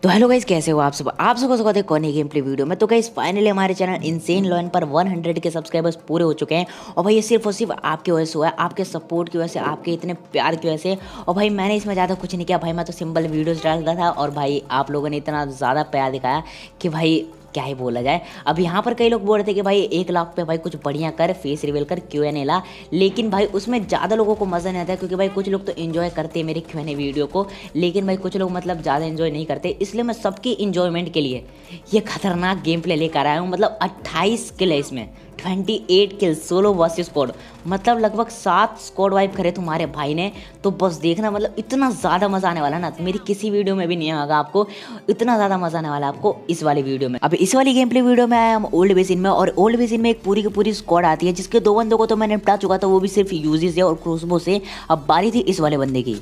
तो hello guys, कैसे हो आप सब। आप सबको स्वागत है कोनी गेम प्ले वीडियो में। तो गाइस फाइनली हमारे चैनल इनसेन लॉन पर 100 के सब्सक्राइबर्स पूरे हो चुके हैं। और भाई ये सिर्फ और सिर्फ आपकी वजह से हुआ है, आपके सपोर्ट की वजह से, आपके इतने प्यार की वजह से। और भाई मैंने इसमें ज़्यादा कुछ नहीं किया भाई, मैं तो सिंपल वीडियोस डालता था और भाई आप लोगों ने इतना ज़्यादा प्यार दिखाया कि भाई क्या ही बोला जाए। अब यहाँ पर कई लोग बोल रहे थे कि भाई 1 लाख पे भाई कुछ बढ़िया कर, फेस रिवील कर, Q&A ला। लेकिन भाई उसमें ज़्यादा लोगों को मज़ा नहीं आता है, क्योंकि भाई कुछ लोग तो इन्जॉय करते हैं मेरे Q&A वीडियो को, लेकिन भाई कुछ लोग मतलब ज़्यादा इन्जॉय नहीं करते। इसलिए मैं सबकी इन्जॉयमेंट के लिए ये खतरनाक गेम प्ले लेकर आया हूँ। मतलब 28 किल है इसमें, 28 किल सोलो वर्सेस स्क्वाड। मतलब लगभग 7 स्क्वाड वाइप करे तुम्हारे भाई ने। तो बस देखना, मतलब इतना ज़्यादा मज़ा आने वाला है ना, मेरी किसी वीडियो में भी नहीं आएगा आपको। इतना ज़्यादा मज़ा आने वाला है आपको इस वाली वीडियो में। अब इस वाली गेम प्ले वीडियो में आया हम ओल्ड बेसिन में, और ओल्ड बेसिन में एक पूरी की पूरी स्क्वाड आती है, जिसके 2 बंदों को तो मैंने निपटा चुका था, वो भी सिर्फ यूजी से और क्रोसबो से। अब बारी थी इस वाले बंदे की।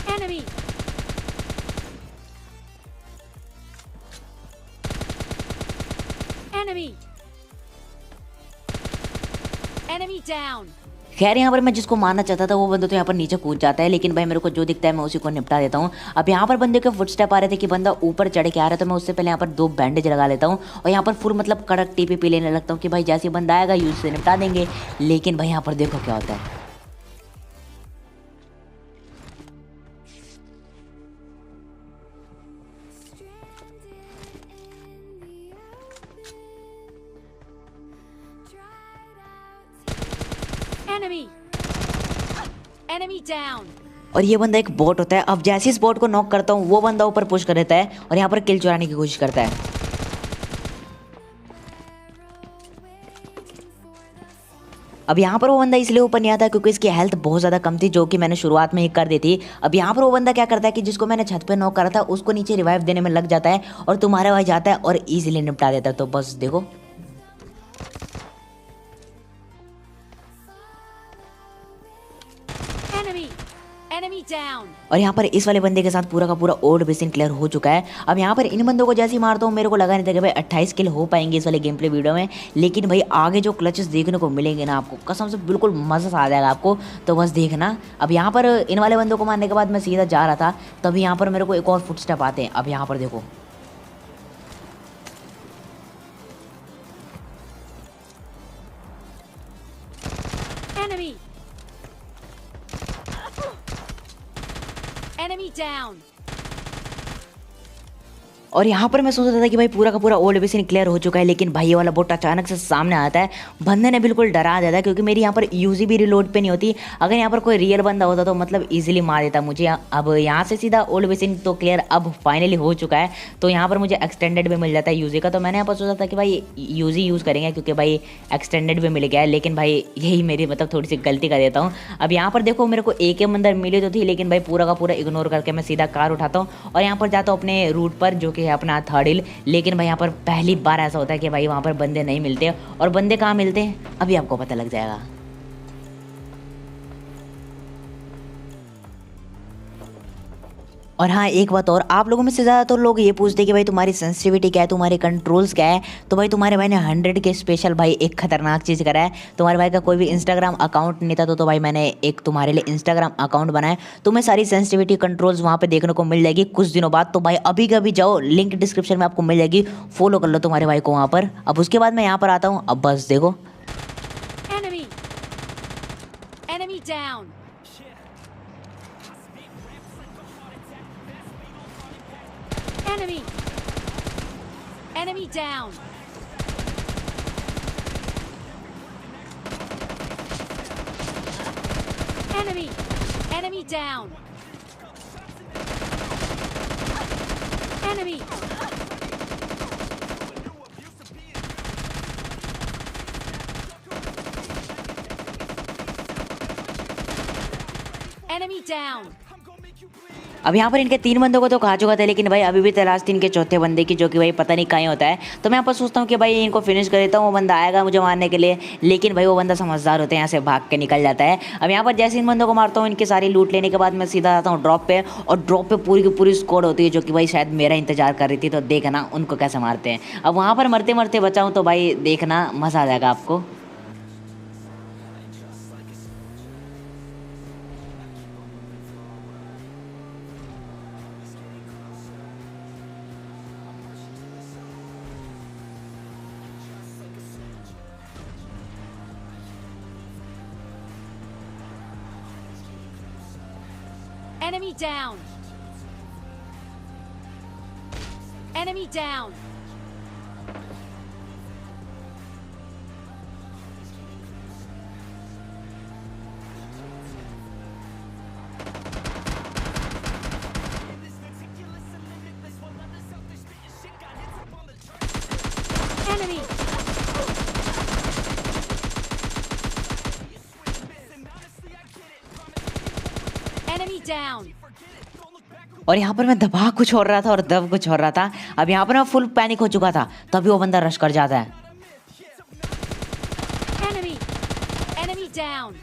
Enemy! Enemy! Enemy down! खैर यहाँ पर मैं जिसको मारना चाहता था वो बंदा तो यहाँ पर नीचे कूद जाता है, लेकिन भाई मेरे को जो दिखता है मैं उसी को निपटा देता हूँ। अब यहाँ पर बंदे के फुटस्टेप आ रहे थे कि बंदा ऊपर चढ़ के आ रहा है, तो मैं उससे पहले यहाँ पर 2 बैंडेज लगा लेता हूँ और यहाँ पर फुल मतलब कड़क टीपी पी लेने लगता हूँ कि भाई जैसे बंदा आएगा यूज से निपटा देंगे। लेकिन भाई यहाँ पर देखो क्या होता है। Enemy! Enemy down! और ये बंदा एक बॉट होता है। अब जैसे इस बॉट को नॉक करता हूँ वो बंदा ऊपर पुश कर देता है और यहाँ पर किल चुराने की कोशिश करता है। अब यहाँ पर वो बंदा इसलिए ऊपर नहीं आता क्योंकि इसकी हेल्थ बहुत ज़्यादा कम थी, जो कि मैंने शुरुआत में ही कर दी थी। अब यहाँ पर वो बंदा क्या करता है कि जिसको मैंने छत पे नॉक करा था उसको नीचे रिवाइव देने में लग जाता है और तुम्हारे वहाँ जाता है और ईजिली निपटा देता है। तो बस देखो, Enemy! Enemy down! और यहाँ पर इस वाले बंदे के साथ पूरा का पूरा ओल्ड बेसिन क्लियर हो चुका है। अब यहाँ पर इन बंदों को जैसे ही मारता हूँ मेरे को लगा नहीं था कि भाई 28 किल हो पाएंगे इस वाले गेम प्ले वीडियो में। लेकिन भाई आगे जो क्लचेस देखने को मिलेंगे ना आपको, कसम से बिल्कुल मज़ा आ जाएगा आपको। तो बस देखना। अब यहाँ पर इन वाले बंदों को मारने के बाद मैं सीधा जा रहा था, तभी यहाँ पर मेरे को एक और फुटस्टेप आते हैं। अब यहाँ पर देखो, Enemy! Enemy down! और यहाँ पर मैं सोच रहा था कि भाई पूरा का पूरा ओल्ड बेसिन क्लियर हो चुका है, लेकिन भाई ये वाला बोट अचानक से सामने आता है। बंदे ने बिल्कुल डरा देता है, क्योंकि मेरी यहाँ पर यूजी भी रिलोड पे नहीं होती। अगर यहाँ पर कोई रियल बंदा होता तो मतलब इजीली मार देता मुझे। अब यहाँ से सीधा ओल्ड बेसिन तो क्लियर अब फाइनली हो चुका है, तो यहाँ पर मुझे एक्सटेंडेड भी मिल जाता है यूजी का। तो मैंने यहाँ पर सोचा था कि भाई यूजी यूज़ करेंगे, क्योंकि भाई एक्सटेंडेड भी मिल गया है। लेकिन भाई यही मेरी मतलब थोड़ी सी गलती कर देता हूँ। अब यहाँ पर देखो, मेरे को एक अंदर मिली तो थी, लेकिन भाई पूरा का पूरा इग्नोर करके मैं सीधा कार उठाता हूँ और यहाँ पर जाता हूँ अपने रूट पर, जो कि है अपना थर्ड हिल। लेकिन भाई यहाँ पर पहली बार ऐसा होता है कि भाई वहाँ पर बंदे नहीं मिलते। और बंदे कहाँ मिलते हैं अभी आपको पता लग जाएगा। और हाँ, एक बात और, आप लोगों में से ज़्यादातर लोग ये पूछते हैं कि भाई तुम्हारी सेंसिटिविटी क्या है, तुम्हारे कंट्रोल्स क्या है। तो भाई तुम्हारे भाई ने 100 के स्पेशल भाई एक खतरनाक चीज़ करा है। तुम्हारे भाई का कोई भी इंस्टाग्राम अकाउंट नहीं था, तो भाई मैंने एक तुम्हारे लिए इंस्टाग्राम अकाउंट बनाया। तुम्हें सारी सेंसिटिविटी कंट्रोल्स वहाँ पर देखने को मिल जाएगी कुछ दिनों बाद। तो भाई अभी का भी जाओ, लिंक डिस्क्रिप्शन में आपको मिल जाएगी, फॉलो कर लो तुम्हारे भाई को वहाँ पर। अब उसके बाद मैं यहाँ पर आता हूँ। अब बस देखो, Enemy! Enemy down! Enemy! Enemy down! Enemy! Enemy down! Enemy! Enemy down! अब यहाँ पर इनके 3 बंदों को तो खा चुका था, लेकिन भाई अभी भी तलाश थी इनके चौथे बंदे की, जो कि भाई पता नहीं कहीं होता है। तो मैं यहाँ पर सोचता हूँ कि भाई इनको फिनिश कर देता हूँ, वो बंदा आएगा मुझे मारने के लिए। लेकिन भाई वो बंदा समझदार होते हैं, यहाँ से भाग के निकल जाता है। अब यहाँ पर जैसे इन बंदों को मारता हूँ, इनके सारी लूट लेने के बाद मैं सीधा आता हूँ ड्रॉप पे, और ड्रॉप पे पूरी की पूरी स्क्वाड होती है, जो कि भाई शायद मेरा इंतजार कर रही थी। तो देखना उनको कैसे मारते हैं। अब वहाँ पर मरते मरते बचाऊँ तो भाई देखना मज़ा आ जाएगा आपको। Enemy down. Enemy down. Enemy. Enemy down. और यहाँ पर मैं दबा कुछ और रहा था और दब कुछ और रहा था। अब यहाँ पर मैं फुल पैनिक हो चुका था, तभी वो बंदा रश कर जाता है। Enemy. Enemy down.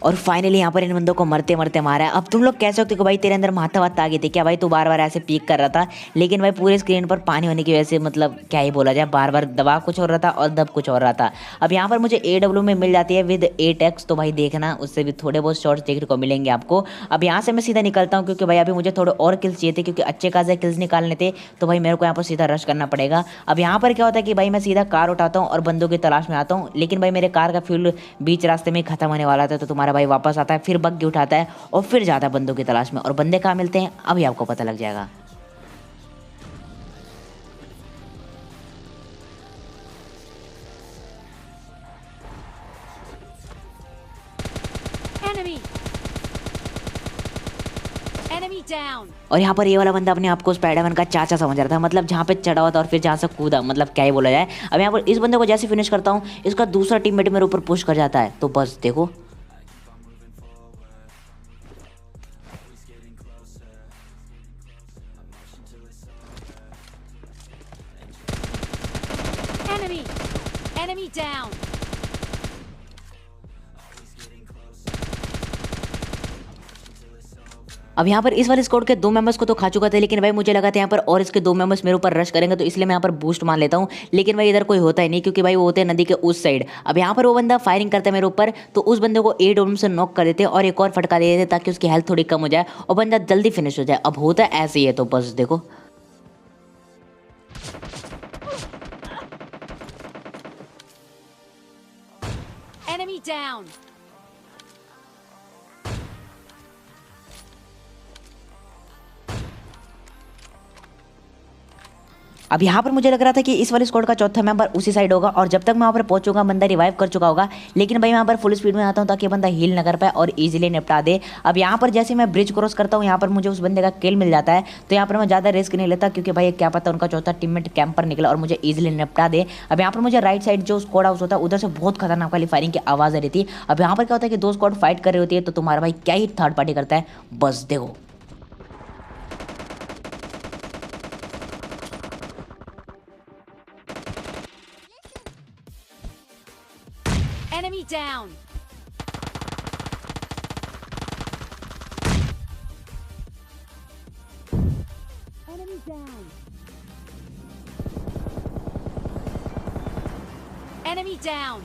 और फाइनली यहाँ पर इन बंदों को मरते मरते मारा है। अब तुम लोग कह सकते हो कि भाई तेरे अंदर माथा वात आ गई थी क्या भाई, तू बार बार ऐसे पीक कर रहा था। लेकिन भाई पूरे स्क्रीन पर पानी होने की वजह से मतलब क्या ही बोला जाए, बार बार दबा कुछ हो रहा था और दब कुछ हो रहा था। अब यहाँ पर मुझे AW में मिल जाती है विद 8x, तो भाई देखना उससे भी थोड़े बहुत शॉर्ट्स देखने को मिलेंगे आपको। अब यहाँ से मैं सीधा निकलता हूँ क्योंकि भाई अभी मुझे थोड़े और किल्स चाहिए थे, क्योंकि अच्छे खासे किल्स निकालने थे, तो भाई मेरे को यहाँ पर सीधा रश करना पड़ेगा। अब यहाँ पर क्या होता है कि भाई मैं सीधा कार उठाता हूँ और बंदों की तलाश में आता हूँ, लेकिन भाई मेरे कार का फ्यूल बीच रास्ते में खत्म होने वाला था, तो तुम्हारा भाई वापस आता है, फिर बग्गी उठाता है और फिर जाता है बंदों की तलाश में। और बंदे कहाँ मिलते हैं अभी आपको पता लग जाएगा। Enemy. Enemy down. और यहाँ पर ये वाला बंदा अपने आप को स्पाइडरमैन का चाचा समझ रहा था, मतलब जहाँ पे चढ़ा हुआ था और फिर जहाँ से कूदा, मतलब क्या ही बोला जाए। अब यहाँ पर इस बंदे को जैसे फिनिश करता हूँ, इसका दूसरा टीममेट मेरे ऊपर पुश कर जाता है, तो बस देखो। Enemy. Enemy down. अब यहाँ पर इस वाले स्क्वाड के 2 मेंबर्स को तो खा चुका था, लेकिन भाई मुझे लगा था यहाँ पर और इसके 2 मेंबर्स मेरे ऊपर रश करेंगे, तो इसलिए मैं यहाँ पर बूस्ट मान लेता हूँ। लेकिन भाई इधर कोई होता ही नहीं, क्योंकि भाई वो होते हैं नदी के उस साइड। अब यहाँ पर वो बंदा फायरिंग करता है मेरे ऊपर, तो उस बंदे को AW से नॉक कर देते और एक और फटका दे देते ताकि उसकी हेल्थ थोड़ी कम हो जाए और बंदा जल्दी फिनिश हो जाए। अब होता है ऐसे ही है, तो बस देखो। Enemy down. अब यहाँ पर मुझे लग रहा था कि इस वाले स्क्वाड का चौथा मेंबर उसी साइड होगा, और जब तक मैं वहाँ पर पहुंचूंगा बंदा रिवाइव कर चुका होगा। लेकिन भाई मैं यहाँ पर फुल स्पीड में आता हूँ ताकि बंदा हील न कर पाए और इजीली निपटा दे। अब यहाँ पर जैसे मैं ब्रिज क्रॉस करता हूँ, यहाँ पर मुझे उस बंदे का किल मिल जाता है, तो यहाँ पर मैं ज़्यादा रिस्क नहीं लेता, क्योंकि भाई क्या पता उनका चौथा टीममेट कैंपर निकला और मुझे ईजिली निपटा दे। अब यहाँ पर मुझे राइट साइड जो स्क्वाड हाउस होता है उधर से बहुत खतरनाक वाली फायरिंग की आवाज़ आ रही थी। अब यहाँ पर क्या होता है कि 2 स्क्वाड फाइट कर रही होती है, तो तुम्हारा भाई क्या ही थर्ड पार्टी करता है, बस देखो। Enemy down. Enemy down. Enemy down.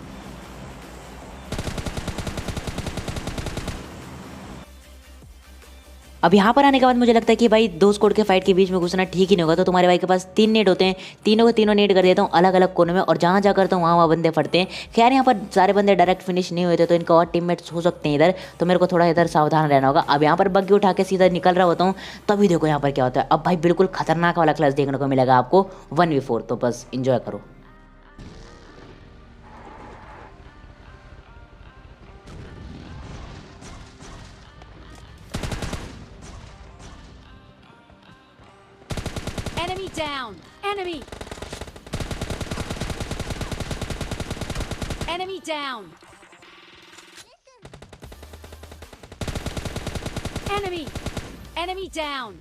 अब यहाँ पर आने के बाद मुझे लगता है कि भाई 2 स्क्वाड के फाइट के बीच में घुसना ठीक ही नहीं होगा, तो तुम्हारे भाई के पास 3 नेट होते हैं, तीनों को तीनों नेट कर देता हूँ अलग अलग कोनों में, और जहाँ जा करता हूँ वहाँ बंदे फटते हैं। खैर यहाँ पर सारे बंदे डायरेक्ट फिनिश नहीं हुए थे, तो इनका और टीममेट्स हो सकते हैं इधर, तो मेरे को थोड़ा इधर सावधान रहना होगा। अब यहाँ पर बग्गी उठा के सीधा निकल रहा होता हूँ, तभी देखो यहाँ पर क्या होता है। अब भाई बिल्कुल खतरनाक वाला क्लास देखने को मिलेगा आपको 1v4, तो बस इंजॉय करो। Enemy down. Enemy. Enemy down. Enemy. Enemy down.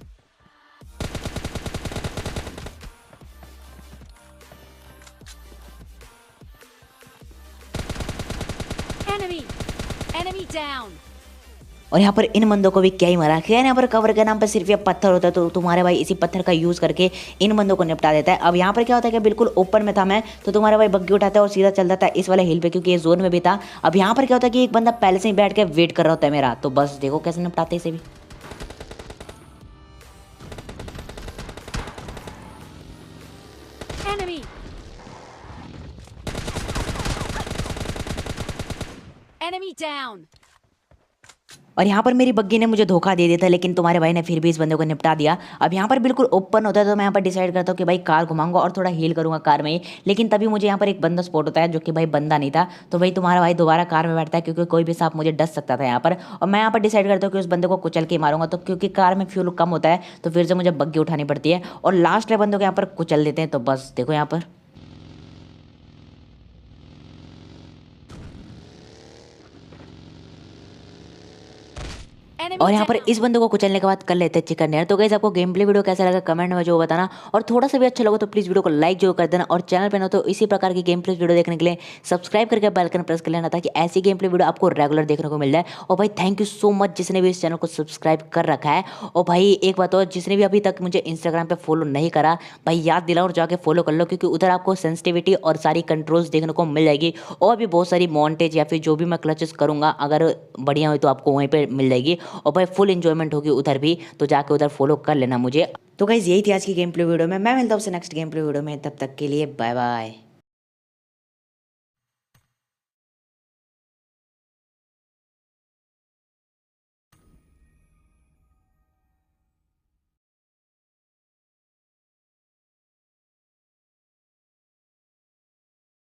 Enemy. Enemy down. और यहाँ पर इन बंदों को भी क्या ही मारा। खैर यहाँ पर कवर के नाम पर सिर्फ ये पत्थर होता है, तो तुम्हारे भाई इसी पत्थर का यूज़ करके इन बंदों को निपटा देता है। अब यहाँ पर क्या होता है कि बिल्कुल ओपन में था मैं, तो तुम्हारा भाई बग्गी उठाता है और सीधा चल जाता है इस वाले हिल पे, क्योंकि ये जोन में भी था। अब यहाँ पर क्या होता है कि एक बंदा पहले से ही बैठ के वेट कर रहा होता है मेरा, तो बस देखो कैसे निपटाते इसे भी। Enemy. Enemy down. और यहाँ पर मेरी बग्गी ने मुझे धोखा दे दिया था, लेकिन तुम्हारे भाई ने फिर भी इस बंदे को निपटा दिया। अब यहाँ पर बिल्कुल ओपन होता है तो मैं यहाँ पर डिसाइड करता हूँ कि भाई कार घुमाऊंगा और थोड़ा हील करूंगा कार में ही। लेकिन तभी मुझे यहाँ पर एक बंदा स्पॉट होता है जो कि भाई बंदा नहीं था। तो भाई तुम्हारा भाई दोबारा कार में बैठता है क्योंकि कोई भी सांप मुझे डस सकता था यहाँ पर। और मैं यहाँ पर डिसाइड करता हूँ कि उस बंदे को कुचल के ही मारूंगा। तो क्योंकि कार में फ्यूल कम होता है तो फिर से मुझे बग्गी उठानी पड़ती है और लास्ट वाले बंदों को यहाँ पर कुचल देते हैं। तो बस देखो यहाँ पर Enemy और यहाँ पर down. इस बंदे को कुचलने के बाद कर लेते हैं चिकन डिनर। तो गाइस आपको गेम प्ले वीडियो कैसा लगा कमेंट में जो बताना, और थोड़ा सा भी अच्छा लगा तो प्लीज़ वीडियो को लाइक जो कर देना, और चैनल पे ना तो इसी प्रकार की गेम प्ले वीडियो देखने के लिए सब्सक्राइब करके बेल आइकन प्रेस कर लेना ताकि ऐसी गेम प्ले वीडियो आपको रेगुलर देखने को मिल जाए। और भाई थैंक यू सो मच जिसने भी इस चैनल को सब्सक्राइब कर रखा है। और भाई एक बात और, जिसने भी अभी तक मुझे इंस्टाग्राम पे फॉलो नहीं करा भाई याद दिलाओ और जाके फॉलो कर लो, क्योंकि उधर आपको सेंसिटिविटी और सारी कंट्रोल्स देखने को मिल जाएगी। और भी बहुत सारी मॉन्टेज या फिर जो भी मैं क्लचेस करूँगा अगर बढ़िया हुई तो आपको वहीं पर मिल जाएगी। और भाई फुल इंजॉयमेंट होगी उधर भी, तो जाके उधर फॉलो कर लेना मुझे। तो गाइस यही थी आज की गेम प्ले वीडियो में। मैं मिलता हूँ आपसे नेक्स्ट गेम प्ले वीडियो में, तब तक के लिए बाय बाय।